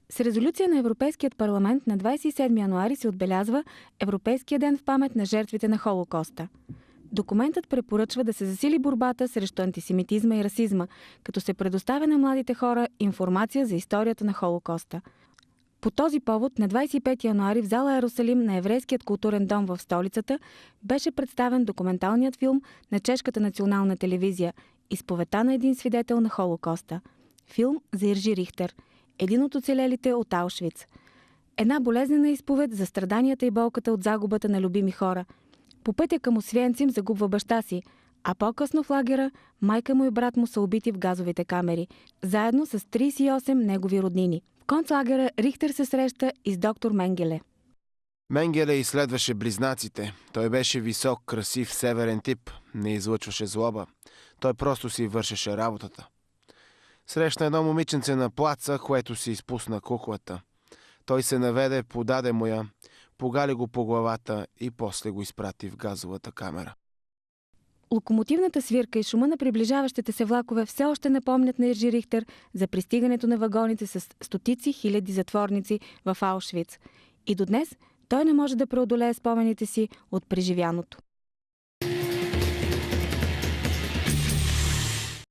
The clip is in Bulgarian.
С резолюция на Европейският парламент на 27 януари се отбелязва Европейския ден в памет на жертвите на Холокоста. Документът препоръчва да се засили борбата срещу антисемитизма и расизма, като се предоставя на младите хора информация за историята на Холокоста. По този повод на 25 януари в зала Иерусалим на Еврейският културен дом в столицата беше представен документалният филм на Чешката национална телевизия «Изповедта на един свидетел на Холокоста». Филм за Иржи Рихтер, един от оцелелите от Аушвиц. Една болезнена изповед за страданията и болката от загубата на любими хора. По пътя към Освенцим загубва баща си, а по-късно в лагера майка му и брат му са убити в газовите камери, заедно с 38 негови роднини. В концлагера Рихтер се среща и с доктор Менгеле. Менгеле изследваше близнаците. Той беше висок, красив, северен тип. Не излъчваше злоба. Той просто си вършеше работата. Срещна едно момиченце на плаца, което си изпусна куклата. Той се наведе, подаде му я, погали го по главата и после го изпрати в газовата камера. Локомотивната свирка и шума на приближаващите се влакове все още напомнят на Иржи Рихтер за пристигането на вагоните с стотици хиляди затворници в Аушвиц. И до днес той не може да преодолее спомените си от преживяното.